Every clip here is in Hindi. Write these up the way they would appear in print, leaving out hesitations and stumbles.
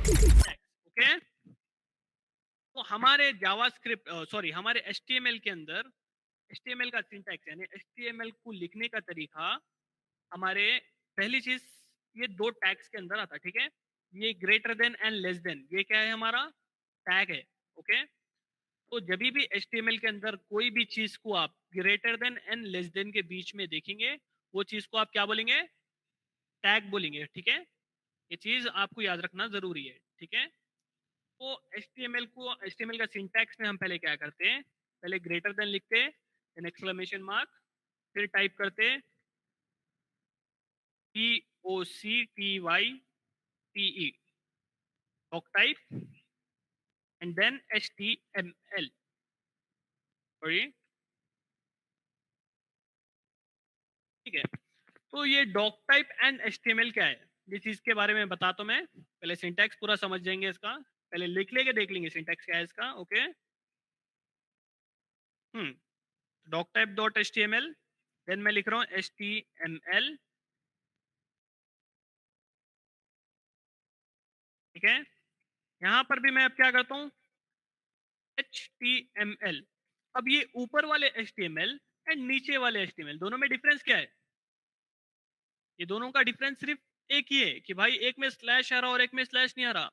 ओके। तो हमारे जावास्क्रिप्ट हमारे एचटीएमएल के अंदर एचटीएमएल का सिंटैक्स यानी एचटीएमएल को लिखने का तरीका हमारे पहली चीज ये दो टैग्स के अंदर आता है, ठीक है। ये greater than and less than, ये क्या है हमारा टैग है। ओके। तो जब भी एचटीएमएल के अंदर कोई भी चीज को आप greater than and less than के बीच में देखेंगे, वो चीज को आप क्या बोलेंगे, टैग बोलेंगे, ठीक है। ये चीज आपको याद रखना जरूरी है, ठीक है। तो एचटीएमएल का सिंटैक्स में हम पहले क्या करते हैं, पहले ग्रेटर देन लिखते हैं, देन एक्सक्लेमेशन मार्क, फिर टाइप करते हैं TOCTYPE doc type and then HTML। ठीक है। तो ये डॉक टाइप एंड HTML क्या है, ये चीज के बारे में बताता हूं मैं। पहले सिंटैक्स पूरा समझ जाएंगे इसका, पहले लिख लेके देख लेंगे सिंटैक्स क्या है इसका। Okay. Doc type dot HTML, then मैं लिख रहा हूँ HTML, ठीक है। यहाँ पर भी मैं अब क्या करता हूँ HTML। अब ये ऊपर वाले HTML एंड नीचे वाले HTML दोनों में डिफरेंस क्या है, ये दोनों का डिफरेंस सिर्फ एक ही है कि भाई एक में स्लैश आ रहा और एक में स्लैश नहीं आ रहा।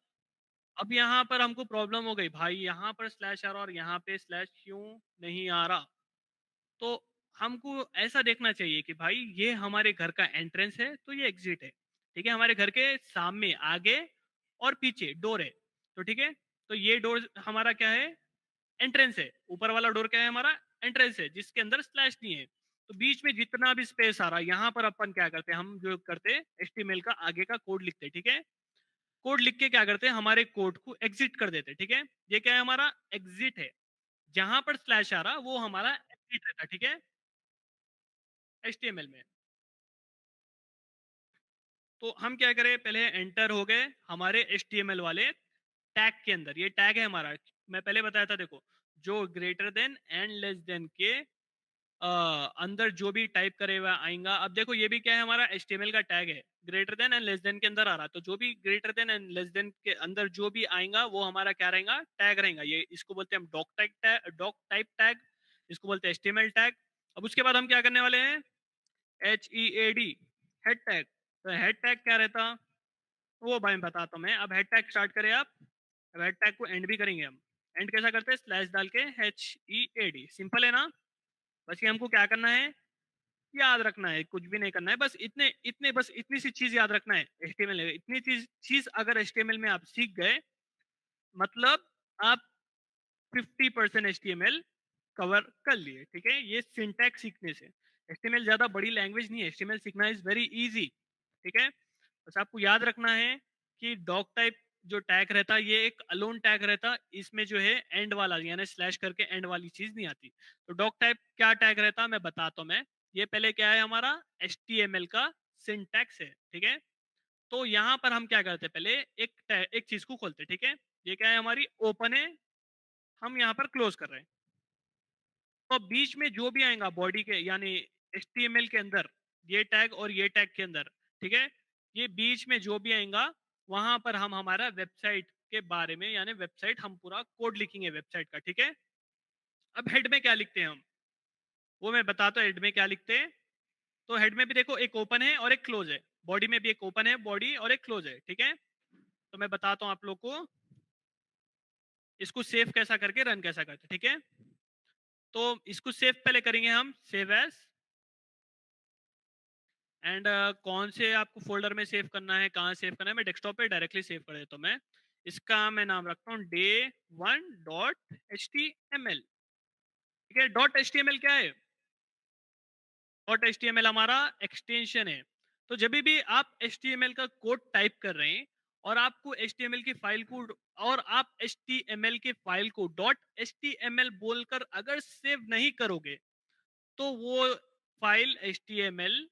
अब यहाँ पर हमको प्रॉब्लम हो गई, भाई यहाँ पर स्लैश आ रहा और यहाँ पे स्लैश क्यों नहीं आ रहा। तो हमको ऐसा देखना चाहिए कि भाई ये हमारे घर का एंट्रेंस है तो ये एग्जिट है, ठीक है। हमारे घर के सामने आगे और पीछे डोर है, तो ठीक है। तो ये डोर हमारा क्या है, एंट्रेंस है। ऊपर वाला डोर क्या है हमारा, एंट्रेंस है, जिसके अंदर स्लैश नहीं है। तो बीच में जितना भी स्पेस आ रहा है यहाँ पर अपन क्या करते हैं, हम जो करते हैं एचटीएमएल का आगे का कोड लिखते हैं, ठीक है। कोड लिख के क्या करते हैं, हमारे कोड को एग्जिट कर देते हैं, ठीक है। ये क्या है हमारा एग्जिट है, जहां पर स्लैश आ रहा वो हमारा एग्जिट रहता है, ठीक है, एचटीएमएल में। तो हम क्या करें, पहले एंटर हो गए हमारे एचटीएमएल वाले टैग के अंदर। ये टैग है हमारा, मैं पहले बताया था देखो, जो greater than and less than के अंदर जो भी टाइप करे हुआ आएगा। अब देखो ये भी क्या है, हमारा HTML का टैग है, greater than and less than के अंदर आ रहा है। तो जो भी greater than and less than के अंदर जो भी आएगा वो हमारा क्या रहेगा, टैग रहेगा। ये इसको बोलते हैं हम डॉक टाइप टैग, इसको बोलते हैं HTML टैग। अब उसके बाद हम क्या करने वाले हैं, HEAD, हेड टैग। तो हेड टैग क्या रहता, वो भाई बताता हूँ मैं। अब हेड टैग स्टार्ट करें आप, अब हेड टैग को एंड भी करेंगे हम। एंड कैसा करते हैं, स्लैश डाल के HEAD, सिंपल है ना। बस ये हमको क्या करना है, याद रखना है, कुछ भी नहीं करना है, बस इतने इतने बस इतनी सी चीज याद रखना है एचटीएमएल में। इतनी चीज अगर एचटीएमएल में आप सीख गए, मतलब आप 50% एचटीएमएल कवर कर लिए, ठीक है। ये सिंटैक्स सीखने से, एचटीएमएल ज्यादा बड़ी लैंग्वेज नहीं है, एचटीएमएल सीखना इज वेरी इजी, ठीक है। बस आपको याद रखना है कि डॉग टाइप जो टैग रहता है ये एक अलोन टैग रहता, इसमें जो है एंड वाला यानी स्लैश करके एंड वाली चीज नहीं आती। तो डॉग टाइप क्या टैग रहता मैं बताता हूँ मैं। ये पहले क्या है हमारा HTML का सिंटैक्स है, ठीक है। तो यहाँ पर हम क्या करते हैं, पहले एक चीज को खोलते हैं, ठीक है। ये क्या है हमारी ओपन है, हम यहाँ पर क्लोज कर रहे हैं। तो बीच में जो भी आएगा बॉडी के यानी HTML के अंदर, ये टैग और ये टैग के अंदर, ठीक है, ये बीच में जो भी आएगा वहां पर हम हमारा वेबसाइट के बारे में यानी वेबसाइट हम पूरा कोड लिखेंगे वेबसाइट का, ठीक है। अब हेड में क्या लिखते हैं हम, वो मैं बताता हूँ हेड में क्या लिखते हैं। तो हेड में भी देखो एक ओपन है और एक क्लोज है, बॉडी में भी एक ओपन है बॉडी और एक क्लोज है, ठीक है। तो मैं बताता हूँ आप लोग को इसको सेव कैसा करके रन कैसा करते, ठीक है। तो इसको सेव पहले करेंगे हम, सेव एज, एंड कौन से आपको फोल्डर में सेव करना है, कहाँ सेव करना है, मैं डेस्कटॉप पे डायरेक्टली सेव कर देता हूँ मैं। इसका मैं नाम रखता हूँ day1.html, ठीक है। .html क्या है, .html हमारा एक्सटेंशन है। तो जब भी आप HTML का कोड टाइप कर रहे हैं और आपको HTML की फाइल को, और आप HTML के फाइल को .html बोलकर अगर सेव नहीं करोगे तो वो फाइल HTML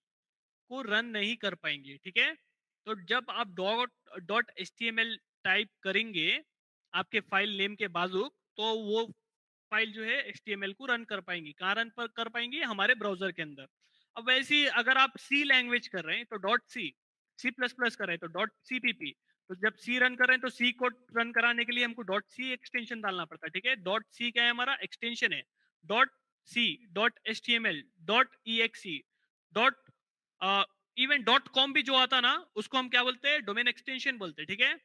को रन नहीं कर पाएंगे, ठीक है। तो जब आप डॉट HTML टाइप करेंगे आपके फाइल नेम के बाजू, तो वो फाइल जो है HTML को रन कर पाएंगी। कहाँ रन पर कर पाएंगी, हमारे ब्राउजर के अंदर। अब वैसे ही अगर आप सी लैंग्वेज कर रहे हैं तो .c, C++ कर रहे हैं तो .cpp, तो जब सी रन कर रहे हैं तो सी को रन कराने के लिए हमको डॉट सी एक्सटेंशन डालना पड़ता है, ठीक है। डॉट सी क्या है, हमारा एक्सटेंशन है। Dot C, dot H T M L, dot E X E, dot even dot com भी जो आता ना, उसको हम क्या बोलते हैं, डोमेन एक्सटेंशन बोलते हैं, ठीक है।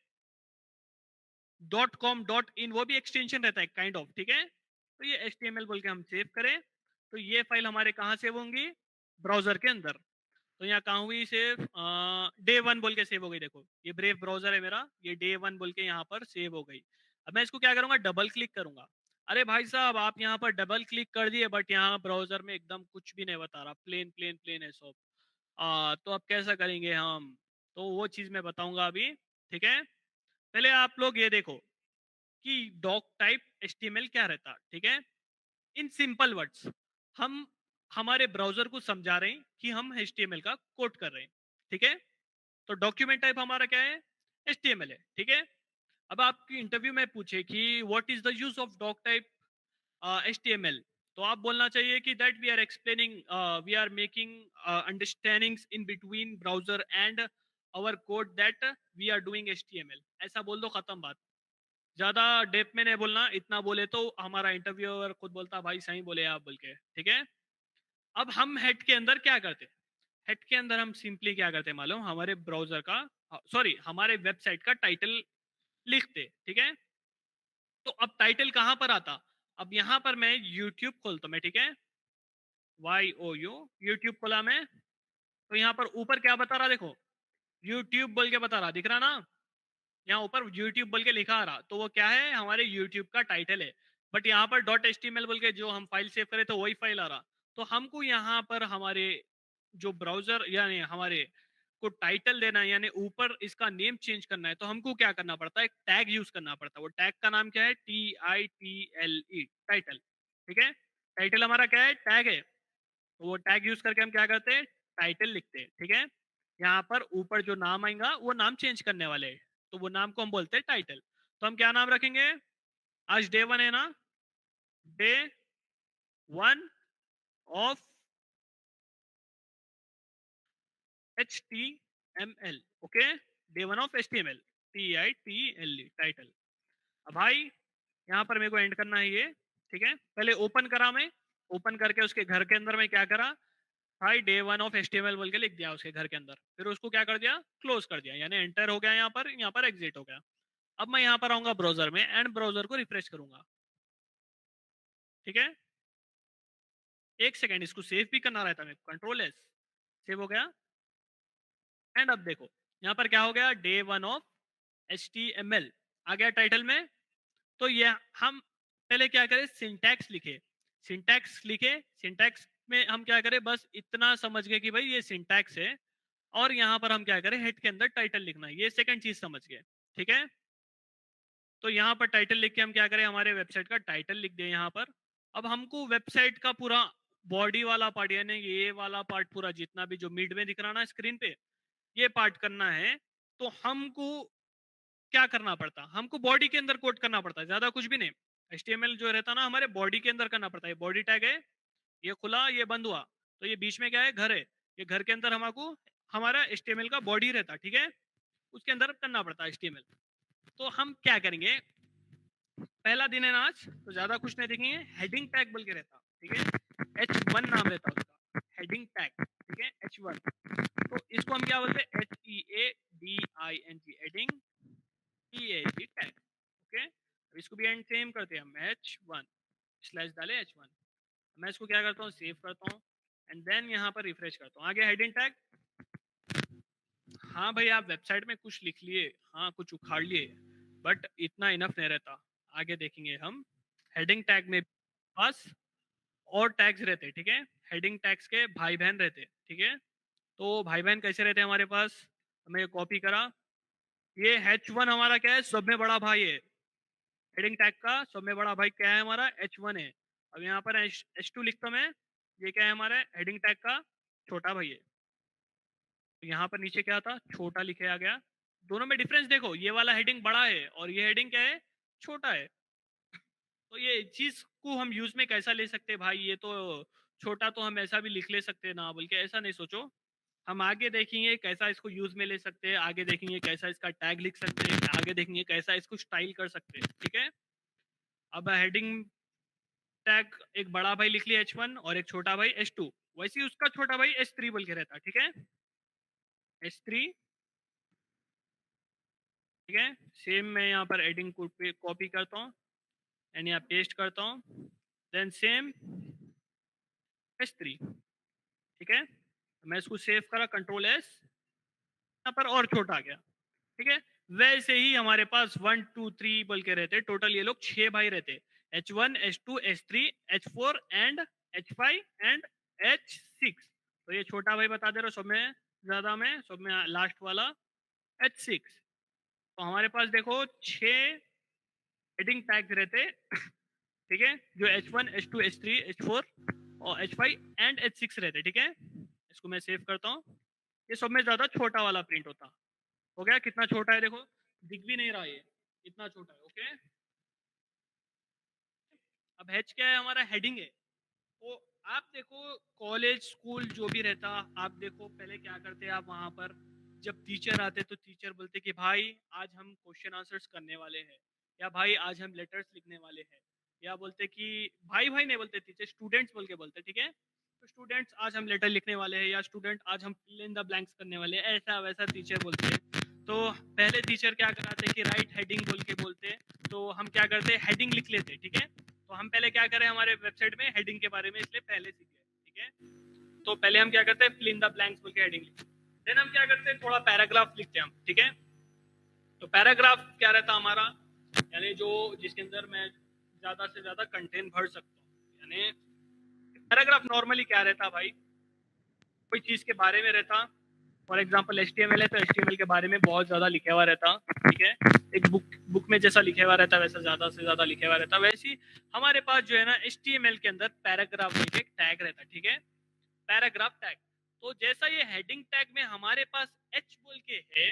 डॉट कॉम, डॉट इन, वो भी एक्सटेंशन रहता है काइंड ऑफ, ठीक है। तो ये एच टी एम एल बोल के हम सेव करें, तो ये फाइल हमारे कहाँ सेव होंगी, ब्राउजर के अंदर। तो यहाँ कहाँ हुई सेव, डे वन बोल के सेव हो गई। देखो ये ब्रेव ब्राउजर है मेरा, ये डे वन बोल के यहाँ पर सेव हो गई। अब मैं इसको क्या करूंगा, डबल क्लिक करूंगा। अरे भाई साहब, आप यहाँ पर डबल क्लिक कर दिए, बट यहाँ ब्राउजर में एकदम कुछ भी नहीं बता रहा, प्लेन प्लेन प्लेन है सब। तो अब कैसा करेंगे हम, तो वो चीज मैं बताऊंगा अभी, ठीक है। पहले आप लोग ये देखो कि डॉक टाइप एचटीएमएल क्या रहता, ठीक है। इन सिंपल वर्ड्स हम हमारे ब्राउजर को समझा रहे हैं कि हम एचटीएमएल का कोड कर रहे हैं, ठीक है। तो डॉक्यूमेंट टाइप हमारा क्या है, एचटीएमएल है, ठीक है। अब आपकी इंटरव्यू में पूछे कि what is the use of doc type HTML, तो आप बोलना चाहिए कि that we are explaining, we are making understandings in between browser and our code that we are doing HTML, ऐसा बोल दो, खत्म बात। ज्यादा डेप में नहीं बोलना, इतना बोले तो हमारा इंटरव्यूअर खुद बोलता भाई सही बोले आप बोल के, ठीक है। अब हम हेड के अंदर क्या करते, हेड के अंदर हम सिंपली क्या करते मालूम, हमारे ब्राउजर का, सॉरी हमारे वेबसाइट का टाइटल लिखते, ठीक है। तो अब टाइटल कहां पर आता, अब यहां पर मैं यूट्यूब खोलता मैं, ठीक है, वाई ओ यू, यूट्यूब खोला मैं। तो यहाँ पर ऊपर क्या बता रहा, देखो यूट्यूब बोल के बता रहा, दिख रहा ना, यहाँ ऊपर यूट्यूब बोल के लिखा आ रहा, तो वो क्या है, हमारे यूट्यूब का टाइटल है। बट यहाँ पर dot H T M L बोल के जो हम फाइल सेव करे तो वही फाइल आ रहा। तो हमको यहाँ पर हमारे जो ब्राउजर यानी हमारे को टाइटल देना है, यानी ऊपर इसका नेम चेंज करना है, तो हमको क्या करना पड़ता है, एक टैग यूज करना पड़ता है। वो टैग का नाम क्या है, TITLE, टाइटल, ठीक है। टाइटल हमारा क्या है, टैग है। तो वो टैग यूज करके हम क्या करते हैं, टाइटल लिखते हैं, ठीक है। यहाँ पर ऊपर जो नाम आएगा वो नाम चेंज करने वाले हैं, तो वो नाम को हम बोलते हैं टाइटल। तो हम क्या नाम रखेंगे, आज डे वन है ना, day one of H T M L, okay, day one of H T M L, TITLE, title. अब भाई यहाँ पर मेरे को एंड करना है ये, ठीक है। पहले ओपन करा मैं, ओपन करके उसके घर के अंदर मैं क्या करा, भाई डे वन ऑफ एचटीएमएल बोल के लिख दिया उसके घर के अंदर, फिर उसको क्या कर दिया, क्लोज कर दिया, यानी एंटर हो गया, यहाँ पर एग्जिट हो गया। अब मैं यहाँ पर आऊंगा ब्राउजर में एंड ब्राउजर को रिफ्रेश करूंगा, ठीक है। एक सेकेंड, इसको सेव भी करना रहता है मेरे को, कंट्रोल एस, सेव हो गया। एंड अब देखो यहाँ पर क्या हो गया, day one of H T M L आ गया टाइटल में। तो ये हम पहले क्या करें, सिंटैक्स लिखे, सिंटैक्स लिखे, सिंटैक्स में हम क्या करें, बस इतना समझ गए कि भाई ये सिंटैक्स है, और यहाँ पर हम क्या करें, हेड के अंदर टाइटल लिखना है, ये सेकंड चीज समझ गए, ठीक है। तो यहाँ पर टाइटल लिख के हम क्या करें, हमारे वेबसाइट का टाइटल लिख दिया यहाँ पर। अब हमको वेबसाइट का पूरा बॉडी वाला पार्ट, यानी ये वाला पार्ट पूरा जितना भी जो मिड में दिख रहा ना स्क्रीन पे, ये पार्ट करना है। तो हमको क्या करना पड़ता, हमको बॉडी के अंदर कोड करना पड़ता है, ज्यादा कुछ भी नहीं। HTML जो रहता ना हमारे बॉडी के अंदर करना पड़ता है। बॉडी टैग है, ये खुला ये बंद हुआ, तो ये बीच में क्या है, घर है, ये घर के अंदर हमको हमारा HTML का बॉडी रहता, ठीक है, उसके अंदर करना पड़ता है HTML। तो हम क्या करेंगे, पहला दिन है ना आज, तो ज्यादा कुछ नहीं देखेंगे, हेडिंग टैग बोल के रहता, ठीक है, H1 नाम रहता उसका, हेडिंग टैग, ठीक है, H1। तो इसको हम क्या बोलते हैं, HEADING, heading, TAG tag, okay. अब इसको भी एंड सेम करते हैं हम, H1 स्लैश डाले H1। मैं इसको क्या करता हूँ, सेव करता हूँ एंड देन यहाँ पर रिफ्रेश करता हूँ, आगे हेडिंग टैग। हाँ भाई, आप वेबसाइट में कुछ लिख लिए, हाँ कुछ उखाड़ लिए, बट इतना इनफ नहीं रहता। आगे देखेंगे हम, हेडिंग टैग में पास और टैग्स रहते, ठीक है। हेडिंग टैग्स के भाई बहन रहते, ठीक है। तो भाई बहन कैसे रहते हैं हमारे पास, हमें ये कॉपी करा, ये H1 हमारा क्या है, सब में बड़ा भाई है, हेडिंग टैग का सब में बड़ा भाई क्या है हमारा, H1 है। अब यहाँ पर H2 लिखता मैं, ये क्या है हमारा हेडिंग टैग का छोटा भाई है। तो यहाँ पर नीचे क्या था, छोटा लिखे आ गया। दोनों में डिफरेंस देखो, ये वाला हेडिंग बड़ा है और ये हेडिंग क्या है, छोटा है। तो ये चीज को हम यूज में कैसा ले सकते हैं भाई, ये तो छोटा तो हम ऐसा भी लिख ले सकते हैं ना, बल्कि ऐसा नहीं सोचो, हम आगे देखेंगे कैसा इसको यूज में ले सकते हैं, आगे देखेंगे कैसा इसका टैग लिख सकते हैं, आगे देखेंगे कैसा इसको स्टाइल कर सकते हैं। ठीक है, अब हेडिंग टैग एक बड़ा भाई लिख लिया H1 और एक छोटा भाई H2, वैसे ही उसका छोटा भाई H3 बोल के रहता। ठीक है, H3। ठीक है, सेम मैं यहाँ पर हेडिंग कॉपी करता हूँ एंड यहाँ पेस्ट करता हूँ, देन सेम H3। ठीक है, मैं इसको सेव करा, कंट्रोल S, यहाँ पर और छोटा आ गया। ठीक है, वैसे ही हमारे पास 1 2 3 बोल के रहते, टोटल ये लोग 6 भाई रहते, H1 H2 H3 H4 and H5 and H6। तो ये छोटा भाई बता दे रहा हूँ, सब में ज्यादा में, सब में लास्ट वाला H6। तो हमारे पास देखो 6 हेडिंग टैग्स रहते। ठीक है, जो H1 H2 H3 H4 और H5 एंड H6 रहते। ठीक है, इसको मैं सेव करता हूँ। ये सब में ज्यादा छोटा वाला प्रिंट होता। हो गया, कितना छोटा है देखो, दिख भी नहीं रहा ये, इतना छोटा है। ओके, अब H क्या है, हमारा हेडिंग है। तो आप देखो कॉलेज स्कूल जो भी रहता, आप देखो पहले क्या करते आप वहां पर, जब टीचर आते तो टीचर बोलते कि भाई आज हम क्वेश्चन आंसर्स करने वाले हैं, या भाई आज हम लेटर्स लिखने वाले हैं, या बोलते कि भाई भाई नहीं बोलते टीचर, स्टूडेंट्स बोल के बोलते। ठीक है, तो स्टूडेंट्स आज हम लेटर लिखने वाले हैं, या स्टूडेंट आज हम फिल इन द ब्लैंक्स करने वाले हैं, ऐसा वैसा टीचर बोलते हैं। तो पहले टीचर क्या कराते कि राइट हेडिंग बोल के बोलते, तो हम क्या करते हेडिंग लिख लेते। ठीक है, तो हम पहले क्या करें, हमारे वेबसाइट में हेडिंग के बारे में इसलिए पहले सीखे। ठीक है, तो पहले हम क्या करते हैं, फिल इन द ब्लैंक्स बोल के हेडिंग लिखते, देन हम क्या करते हैं, थोड़ा पैराग्राफ लिखते हैं हम। ठीक है, तो पैराग्राफ क्या रहता हमारा, यानी जो जिसके अंदर मैं ज्यादा से ज्यादा कंटेंट भर सकता हूँ। यानी पैराग्राफ नॉर्मली क्या रहता भाई, कोई चीज के बारे में रहता। फॉर एग्जाम्पल HTML है तो HTML के बारे में बहुत ज्यादा लिखा हुआ रहता। ठीक है, एक बुक में जैसा लिखा हुआ रहता वैसा ज्यादा से ज्यादा लिखा हुआ रहता। वैसे ही हमारे पास जो है ना HTML के अंदर पैराग्राफ एक टैग रहता। ठीक है, पैराग्राफ टैग। तो जैसा ये हेडिंग टैग में हमारे पास H बोल के है,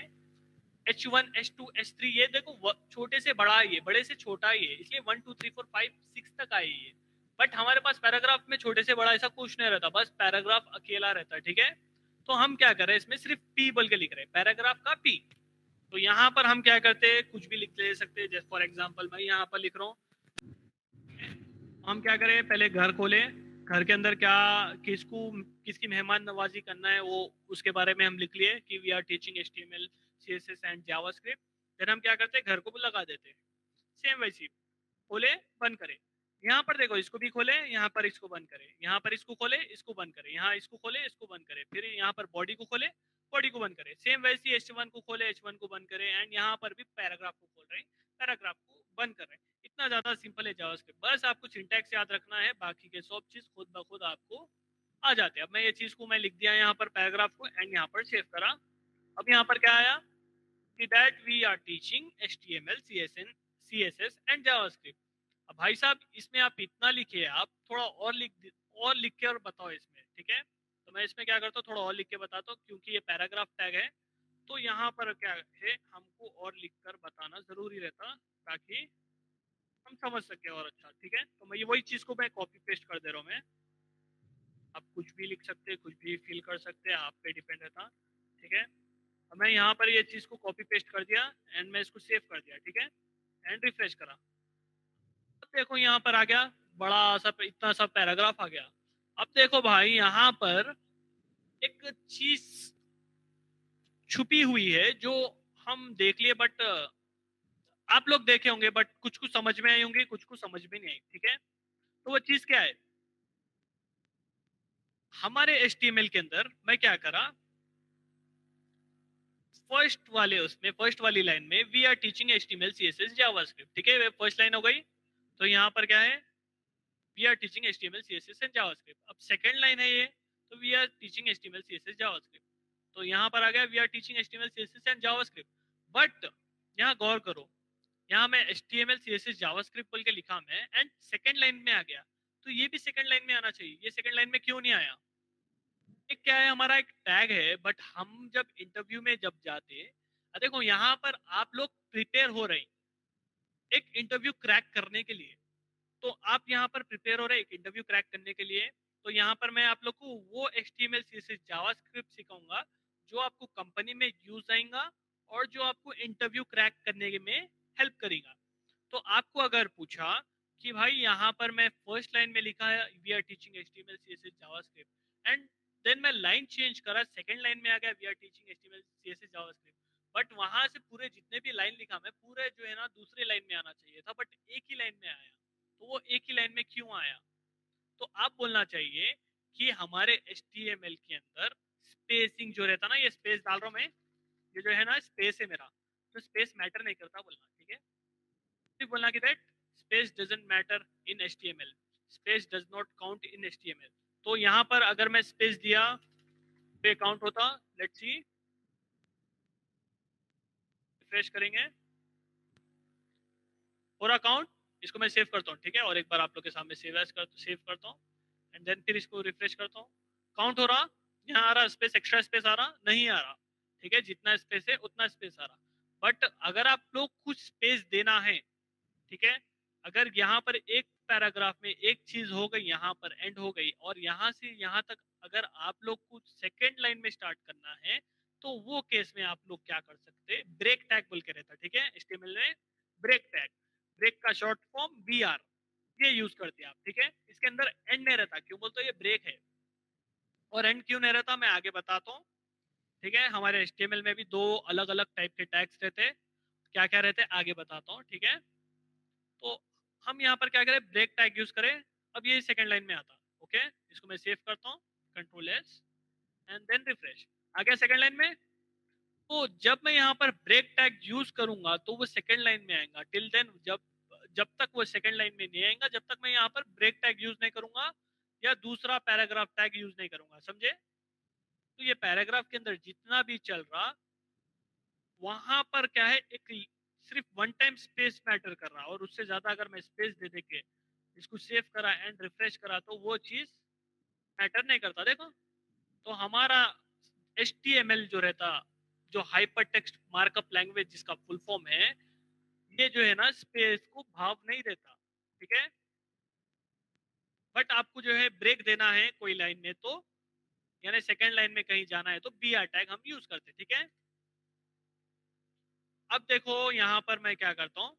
H1 H2 H3, ये देखो छोटे से बड़ा है, ये बड़े से छोटा है, ये इसलिए 1 2 3 4 5 6 तक आए ये। बट हमारे पास पैराग्राफ में छोटे से बड़ा ऐसा कुछ नहीं रहता, बस पैराग्राफ अकेला रहता है। ठीक है, तो हम क्या कर रहे हैं, इसमें सिर्फ P बोल के लिख रहे हैं, पैराग्राफ का P। तो यहाँ पर हम क्या करते हैं, कुछ भी लिख ले सकते हैं। जैसे फॉर एग्जाम्पल मैं यहाँ पर लिख रहा हूँ, हम क्या करें, पहले घर खोले, घर के अंदर क्या किसको किसकी मेहमान नवाजी करना है वो उसके बारे में हम लिख लिए कि we are teaching HTML CSS and JavaScript. फिर हम क्या करते हैं, घर को लगा देते हैं। सेम वैसी खोले, बंद करे, यहाँ पर देखो इसको भी खोले, यहाँ पर इसको बंद करे, यहाँ पर इसको खोले, इसको बंद करे, यहाँ इसको खोले, इसको बंद करे, फिर यहाँ पर बॉडी को खोले, बॉडी को बंद करे। सेम वैसे H1 को खोले, H1 को बंद करे, एंड यहाँ पर भी पैराग्राफ को खोल रहे हैं, पैराग्राफ को बंद कर रहे हैं। इतना ज्यादा सिंपल है जावास्क्रिप्ट, बस आपको सिंटैक्स याद रखना है, बाकी के सब चीज खुद ब खुद आपको आ जाते हैं। अब मैं ये चीज को मैं लिख दिया यहाँ पर पैराग्राफ को, एंड यहाँ पर सेव करा। अब यहाँ पर क्या आया कि that we are teaching HTML CSS and JavaScript. अब भाई साहब इसमें आप इतना लिखे, आप थोड़ा और लिख के और बताओ इसमें। ठीक है, तो मैं इसमें क्या करता हूँ, थोड़ा और लिख के बताता हूँ, क्योंकि ये पैराग्राफ टैग है तो यहाँ पर क्या है, हमको और लिख कर बताना जरूरी रहता ताकि हम समझ सके और अच्छा। ठीक है, तो मैं ये वही चीज को मैं कॉपी पेस्ट कर दे रहा हूँ मैं। आप कुछ भी लिख सकते हैं, कुछ भी फिल कर सकते हैं, आप पे डिपेंड रहता। ठीक है, अब मैं यहाँ पर ये चीज को कॉपी पेस्ट कर दिया एंड मैं इसको सेव कर दिया। ठीक है, एंड रिफ्रेश करा, अब देखो यहाँ पर आ गया, बड़ा सा इतना सा पैराग्राफ आ गया। अब देखो भाई यहाँ पर एक चीज छुपी हुई है जो हम देख लिए, बट आप लोग देखे होंगे, बट कुछ कुछ समझ में आई होंगी, कुछ कुछ समझ में नहीं आई। ठीक है, तो वो चीज क्या है, हमारे HTML के अंदर मैं क्या करा, फर्स्ट वाली लाइन में we are teaching HTML CSS JavaScript. ठीक है, फर्स्ट लाइन हो गई। तो यहाँ पर क्या है, we are teaching HTML CSS and JavaScript. अब सेकंड लाइन है ये, तो we are teaching HTML CSS JavaScript. तो यहाँ पर आ गया we are teaching HTML CSS and JavaScript. But यहाँ गौर करो, यहाँ मैं HTML CSS जावास्क्रिप्ट बोल के लिखा मैं, एंड सेकंड लाइन में आ गया, तो ये भी सेकंड लाइन में आना चाहिए। ये सेकंड लाइन में क्यों नहीं आया, एक क्या है, हमारा एक टैग है, बट हम जब इंटरव्यू में जब जाते, देखो यहाँ पर आप लोग प्रिपेयर हो रहे हैं एक इंटरव्यू क्रैक करने के लिए। तो आप यहाँ पर प्रिपेयर हो रहे हैं एक इंटरव्यू क्रैक करने के लिए, तो यहाँ पर मैं आप लोग को वो HTML CSS जावास्क्रिप्ट सिखाऊंगा जो आपको कंपनी में यूज आएगा और जो आपको इंटरव्यू क्रैक करने में हेल्प करेगा। तो आपको अगर पूछा कि भाई यहाँ पर मैं फर्स्ट लाइन में लिखा है we are teaching HTML CSS JavaScript and then मैं लाइन चेंज करा, सेकंड लाइन में आ गया we are teaching HTML CSS JavaScript, but वहां से पूरे जितने भी लाइन लिखा मैं पूरे जो है ना दूसरे लाइन में आना चाहिए था, बट एक ही लाइन में आया। तो वो एक ही लाइन में क्यों आया? तो आप बोलना चाहिए कि हमारे HTML के अंदर स्पेसिंग जो रहता ना, ये स्पेस डाल रहा हूं मैं, ये जो है ना स्पेस है मेरा, तो स्पेस मैटर नहीं करता बोलना, ठीक है? फिर बोलना कि that space doesn't matter in HTML, space does not count in HTML। तो यहाँ पर अगर मैं स्पेस दिया पे काउंट होता, लेट्स सी, रिफ्रेश करेंगे और अकाउंट, इसको मैं सेव करता हूँ, ठीक है? और एक बार आप लोग के सामने सेव करता हूँ एंड देन फिर इसको रिफ्रेश करता हूँ। काउंट हो रहा, यहाँ आ रहा स्पेस, एक्स्ट्रा स्पेस आ रहा नहीं आ रहा, ठीक है? जितना स्पेस है उतना स्पेस आ रहा। बट अगर आप लोग कुछ स्पेस देना है, ठीक है, अगर यहाँ पर एक पैराग्राफ में एक चीज हो गई, यहाँ पर एंड हो गई और यहाँ से यहाँ तक अगर आप लोग कुछ सेकेंड लाइन में स्टार्ट करना है, तो वो केस में आप लोग क्या कर सकते, ब्रेक टैग बोल के रहता, ठीक है? HTML में ब्रेक टैग, ब्रेक का शॉर्ट फॉर्म BR, ये यूज करते हैं आप, ठीक है? इसके अंदर एंड नहीं रहता, क्यों बोलते ये ब्रेक है। और एंड क्यों नहीं रहता मैं आगे बताता हूँ, ठीक है? हमारे HTML में भी दो अलग अलग टाइप के टैग्स रहते हैं, क्या क्या रहते हैं आगे बताता हूँ, ठीक है? तो हम यहाँ पर क्या करें, ब्रेक टैग यूज करें। अब ये सेकंड लाइन में आता, ओके? इसको मैं सेव करता हूँ, control S and then refresh, आ गया सेकंड लाइन में। तो जब मैं यहाँ पर ब्रेक टैग यूज करूंगा तो वो सेकंड लाइन में आएगा, टिल देन जब जब तक वो सेकंड लाइन में नहीं आएगा, जब तक मैं यहाँ पर ब्रेक टैग यूज नहीं करूंगा या दूसरा पैराग्राफ टैग यूज नहीं करूंगा, समझे? तो ये पैराग्राफ के अंदर जितना भी चल रहा, वहां पर क्या है, एक सिर्फ वन टाइम स्पेस मैटर कर रहा, और उससे ज्यादा अगर मैं स्पेस दे दे के इसको सेव करा एंड रिफ्रेश करा तो वो चीज मैटर नहीं करता, देखो। तो हमारा HTML जो रहता, जो हाइपर टेक्स्ट मार्कअप लैंग्वेज जिसका फुल फॉर्म है, ये जो है ना स्पेस को भाव नहीं देता, ठीक है? बट आपको जो है ब्रेक देना है कोई लाइन में, तो यानी सेकंड लाइन में कहीं जाना है तो BR टैग हम यूज करते, ठीक है? अब देखो यहाँ पर मैं क्या करता हूँ,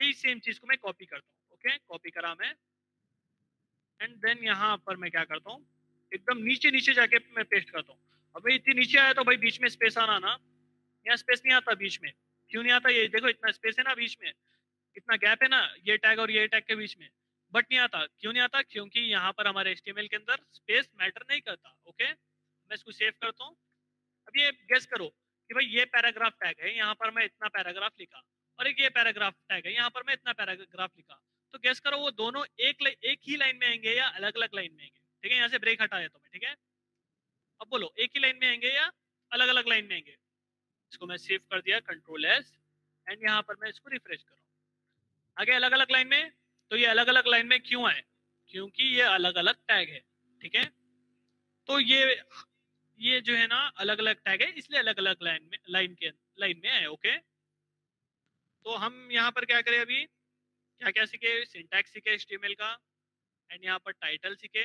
यही सेम चीज को मैं कॉपी करता हूँ, ओके? कॉपी करा मैं एंड देन यहाँ पर मैं क्या करता हूँ, एकदम नीचे नीचे जाके मैं पेस्ट करता हूँ। अब इतनी नीचे आया तो भाई बीच में स्पेस आना ना, यहाँ स्पेस नहीं आता बीच में, क्यों नहीं आता? ये देखो इतना स्पेस है ना बीच में, इतना गैप है ना ये टैग और ये टैग के बीच में, बट नहीं आता, क्यों नहीं आता? क्योंकि यहाँ पर हमारे HTML के अंदर स्पेस मैटर नहीं करता, ओके? मैं इसको सेव करता हूँ। अब ये गेस करो कि भाई ये पैराग्राफ टैग है, यहाँ पर मैं इतना पैराग्राफ लिखा, और एक ये पैराग्राफ टैग है, यहाँ पर मैं इतना पैराग्राफ लिखा, तो गेस करो वो दोनों एक ही लाइन में आएंगे या अलग अलग लाइन में आएंगे, ठीक है? यहाँ से ब्रेक हटा देता हूँ मैं, ठीक है? अब बोलो एक ही लाइन में आएंगे या अलग अलग लाइन में आएंगे? इसको मैं सेव कर दिया, कंट्रोल एस एंड यहाँ पर मैं इसको रिफ्रेश कर रहा हूँ, आगे अलग अलग लाइन में। तो ये अलग अलग लाइन में क्यों आए? क्योंकि ये अलग अलग टैग है, ठीक है? तो ये जो है ना अलग अलग टैग है, इसलिए अलग अलग लाइन में आए, ओके? तो हम यहाँ पर क्या करें अभी, क्या क्या सीखे, सिंटैक्स सीखे HTML का, एंड यहाँ पर टाइटल सीखे,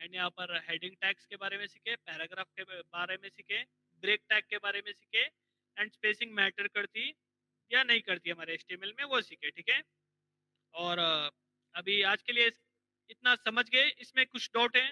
एंड यहाँ पर हेडिंग टैग्स के बारे में सीखे, पैराग्राफ के बारे में सीखे, ब्रेक टैग के बारे में सीखे, एंड स्पेसिंग मैटर करती या नहीं करती हमारे HTML में, वो सीखे, ठीक है? और अभी आज के लिए इतना समझ गए, इसमें कुछ डाउट है?